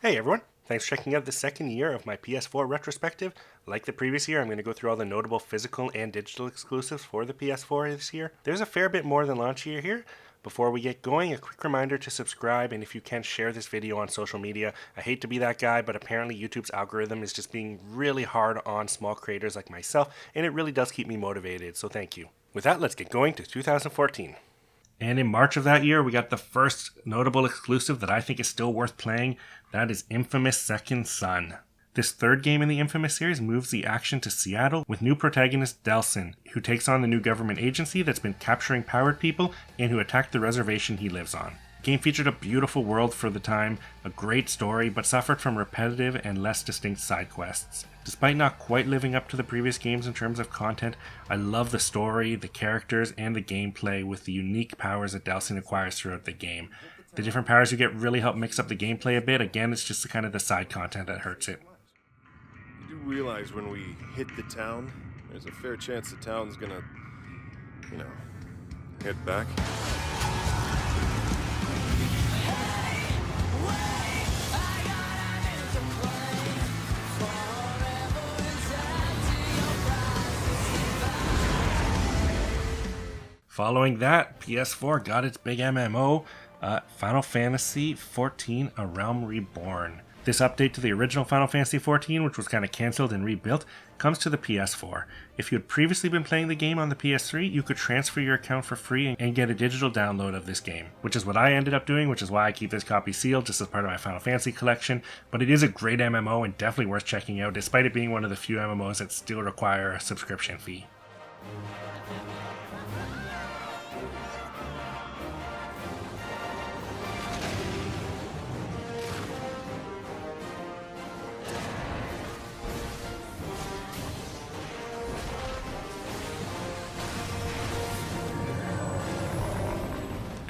Hey everyone, thanks for checking out the second year of my PS4 Retrospective. Like the previous year, I'm going to go through all the notable physical and digital exclusives for the PS4 this year. There's a fair bit more than launch year here. Before we get going, a quick reminder to subscribe, and if you can, share this video on social media. I hate to be that guy, but apparently YouTube's algorithm is just being really hard on small creators like myself, and it really does keep me motivated, so thank you. With that, let's get going to 2014. And in March of that year, we got the first notable exclusive that I think is still worth playing. That is Infamous Second Son. This third game in the Infamous series moves the action to Seattle with new protagonist Delsin, who takes on the new government agency that's been capturing powered people and who attacked the reservation he lives on. The game featured a beautiful world for the time, a great story, but suffered from repetitive and less distinct side quests. Despite not quite living up to the previous games in terms of content, I love the story, the characters, and the gameplay with the unique powers that Delsin acquires throughout the game. The different powers you get really help mix up the gameplay a bit. Again, it's just kind of the side content that hurts it. You do realize when we hit the town, there's a fair chance the town's gonna, head back? Following that, PS4 got its big MMO, Final Fantasy XIV: A Realm Reborn. This update to the original Final Fantasy XIV, which was kind of cancelled and rebuilt, comes to the PS4. If you had previously been playing the game on the PS3, you could transfer your account for free and get a digital download of this game, which is what I ended up doing, which is why I keep this copy sealed just as part of my Final Fantasy collection. But it is a great MMO and definitely worth checking out, despite it being one of the few MMOs that still require a subscription fee.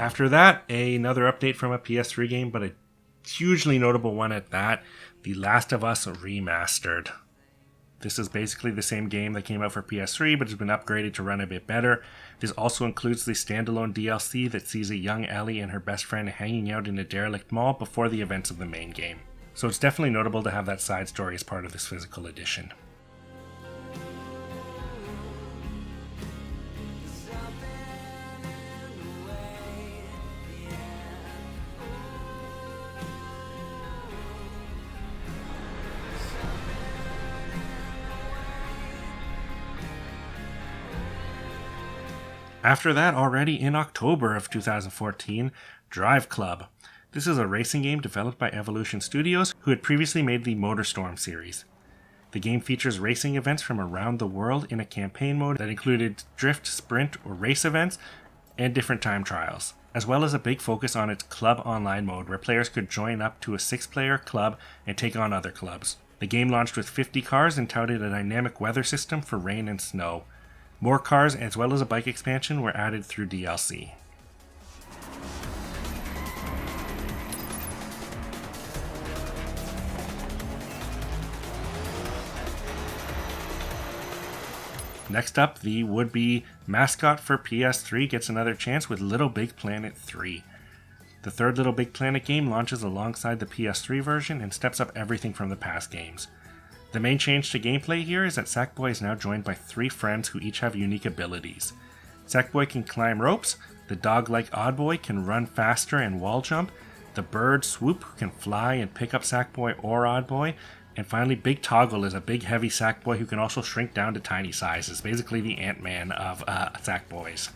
After that, another update from a PS3 game, but a hugely notable one at that, The Last of Us Remastered. This is basically the same game that came out for PS3, but has been upgraded to run a bit better. This also includes the standalone DLC that sees a young Ellie and her best friend hanging out in a derelict mall before the events of the main game. So it's definitely notable to have that side story as part of this physical edition. After that, already in October of 2014, Driveclub. This is a racing game developed by Evolution Studios, who had previously made the MotorStorm series. The game features racing events from around the world in a campaign mode that included drift, sprint, or race events, and different time trials, as well as a big focus on its club online mode, where players could join up to a 6-player club and take on other clubs. The game launched with 50 cars and touted a dynamic weather system for rain and snow. More cars as well as a bike expansion were added through DLC. Next up, the would-be mascot for PS3 gets another chance with Littlebigplanet 3. The third Littlebigplanet game launches alongside the PS3 version and steps up everything from the past games. The main change to gameplay here is that Sackboy is now joined by 3 friends who each have unique abilities. Sackboy can climb ropes, the dog-like Oddboy can run faster and wall jump, the bird Swoop who can fly and pick up Sackboy or Oddboy, and finally Big Toggle is a big heavy Sackboy who can also shrink down to tiny sizes, basically the Ant-Man of Sackboys.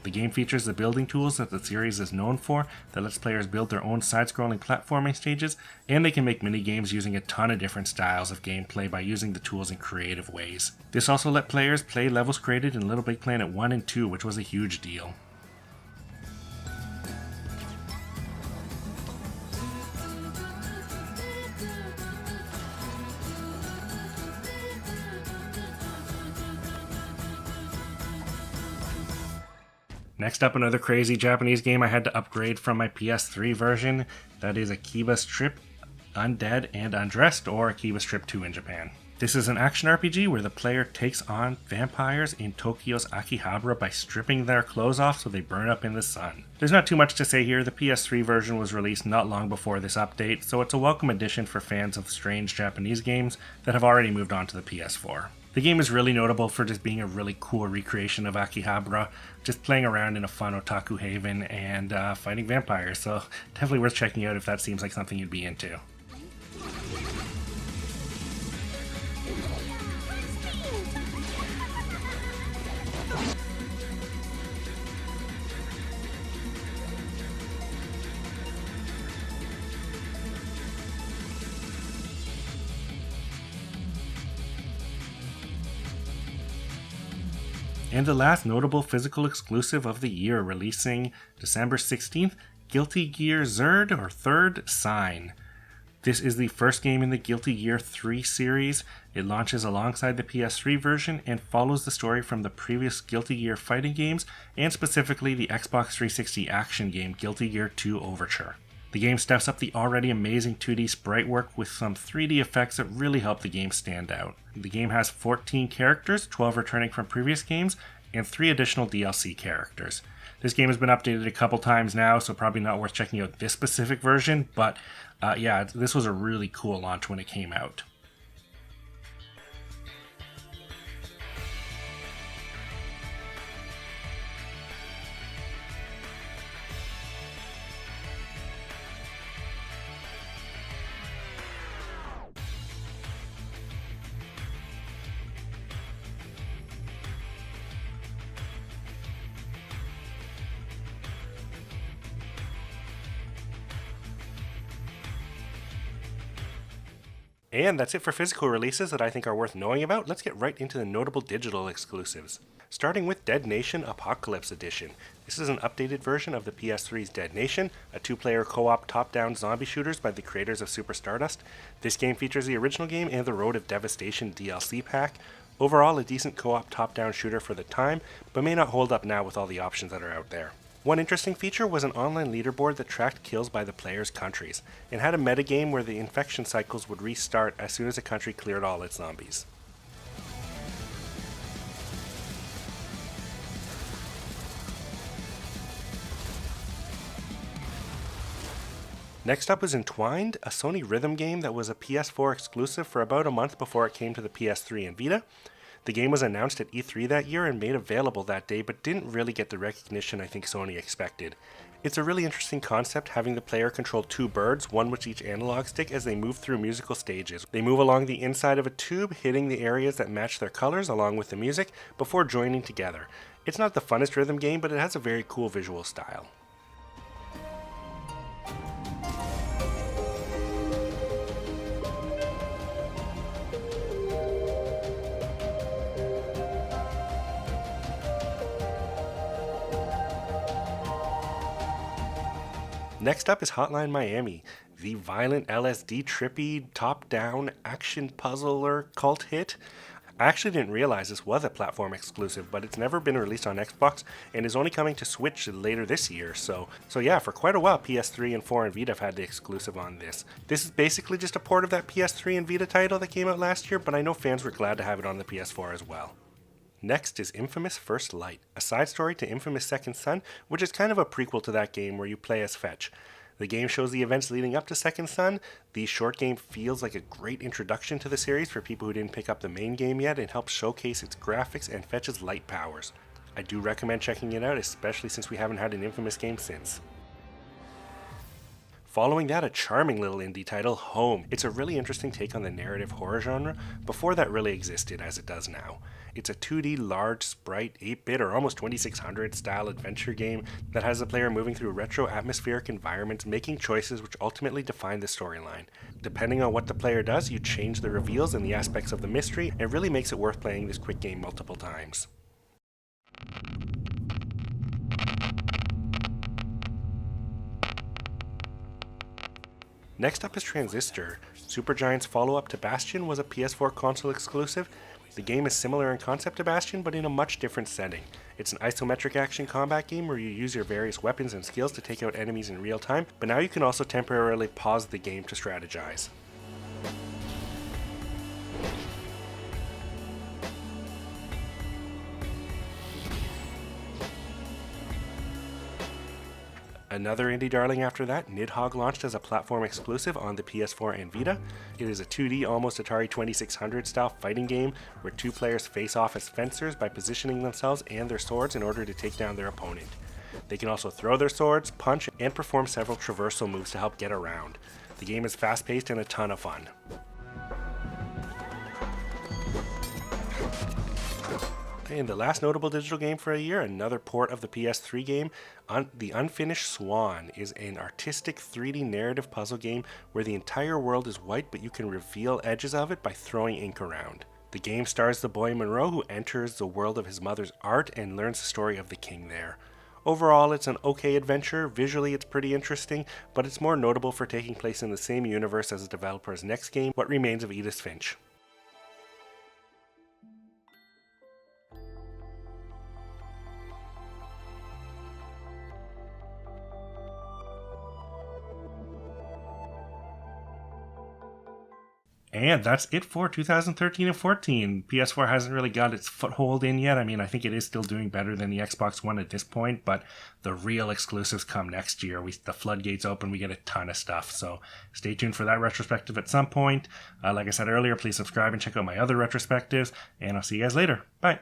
The game features the building tools that the series is known for that lets players build their own side-scrolling platforming stages, and they can make mini-games using a ton of different styles of gameplay by using the tools in creative ways. This also let players play levels created in Littlebigplanet 1 and 2, which was a huge deal. Next up, another crazy Japanese game I had to upgrade from my PS3 version. That is Akiva Strip, Undead and Undressed, or Akiva Strip 2 in Japan. This is an action RPG where the player takes on vampires in Tokyo's Akihabara by stripping their clothes off so they burn up in the sun. There's not too much to say here. The PS3 version was released not long before this update, so it's a welcome addition for fans of strange Japanese games that have already moved on to the PS4. The game is really notable for just being a really cool recreation of Akihabara, just playing around in a fun otaku haven and fighting vampires, so definitely worth checking out if that seems like something you'd be into. And the last notable physical exclusive of the year, releasing December 16th, Guilty Gear Zerd or Third Sign. This is the first game in the Guilty Gear 3 series. It launches alongside the PS3 version and follows the story from the previous Guilty Gear fighting games, and specifically the Xbox 360 action game Guilty Gear 2 Overture. The game steps up the already amazing 2D sprite work with some 3D effects that really help the game stand out. The game has 14 characters, 12 returning from previous games, and 3 additional DLC characters. This game has been updated a couple times now, so probably not worth checking out this specific version, but yeah, this was a really cool launch when it came out. And that's it for physical releases that I think are worth knowing about. Let's get right into the notable digital exclusives. Starting with Dead Nation Apocalypse Edition. This is an updated version of the PS3's Dead Nation, a 2-player co-op top-down zombie shooters by the creators of Super Stardust. This game features the original game and the Road of Devastation DLC pack. Overall, a decent co-op top-down shooter for the time, but may not hold up now with all the options that are out there. One interesting feature was an online leaderboard that tracked kills by the players' countries, and had a metagame where the infection cycles would restart as soon as a country cleared all its zombies. Next up is Entwined, a Sony rhythm game that was a PS4 exclusive for about a month before it came to the PS3 and Vita. The game was announced at E3 that year and made available that day, but didn't really get the recognition I think Sony expected. It's a really interesting concept, having the player control 2 birds, one with each analog stick, as they move through musical stages. They move along the inside of a tube, hitting the areas that match their colors along with the music, before joining together. It's not the funnest rhythm game, but it has a very cool visual style. Next up is Hotline Miami, the violent LSD trippy top-down action puzzler cult hit. I actually didn't realize this was a platform exclusive, but it's never been released on Xbox and is only coming to Switch later this year. So yeah, for quite a while PS3 and 4 and Vita have had the exclusive on this. This is basically just a port of that PS3 and Vita title that came out last year, but I know fans were glad to have it on the PS4 as well. Next is Infamous First Light, a side story to Infamous Second Son, which is kind of a prequel to that game where you play as Fetch. The game shows the events leading up to Second Son. The short game feels like a great introduction to the series for people who didn't pick up the main game yet, and helps showcase its graphics and Fetch's light powers. I do recommend checking it out, especially since we haven't had an Infamous game since. Following that, a charming little indie title, Home. It's a really interesting take on the narrative horror genre, before that really existed as it does now. It's a 2D large sprite 8-bit or almost 2600 style adventure game that has the player moving through retro atmospheric environments, making choices which ultimately define the storyline. Depending on what the player does, you change the reveals and the aspects of the mystery, and it really makes it worth playing this quick game multiple times. Next up is Transistor. Supergiant's follow-up to Bastion was a PS4 console exclusive. The game is similar in concept to Bastion, but in a much different setting. It's an isometric action combat game where you use your various weapons and skills to take out enemies in real time, but now you can also temporarily pause the game to strategize. Another indie darling after that, Nidhogg launched as a platform exclusive on the PS4 and Vita. It is a 2D, almost Atari 2600 style fighting game where two players face off as fencers by positioning themselves and their swords in order to take down their opponent. They can also throw their swords, punch, and perform several traversal moves to help get around. The game is fast-paced and a ton of fun. And the last notable digital game for a year, another port of the PS3 game, the Unfinished Swan, is an artistic 3D narrative puzzle game where the entire world is white, but you can reveal edges of it by throwing ink around. The game stars the boy Monroe, who enters the world of his mother's art and learns the story of the king there. Overall, it's an okay adventure. Visually, it's pretty interesting, but it's more notable for taking place in the same universe as the developer's next game, What Remains of Edith Finch. And that's it for 2013 and 14. PS4 hasn't really got its foothold in yet. I mean, I think it is still doing better than the Xbox One at this point, but the real exclusives come next year. The floodgates open, we get a ton of stuff. So stay tuned for that retrospective at some point. Like I said earlier, please subscribe and check out my other retrospectives, and I'll see you guys later. Bye.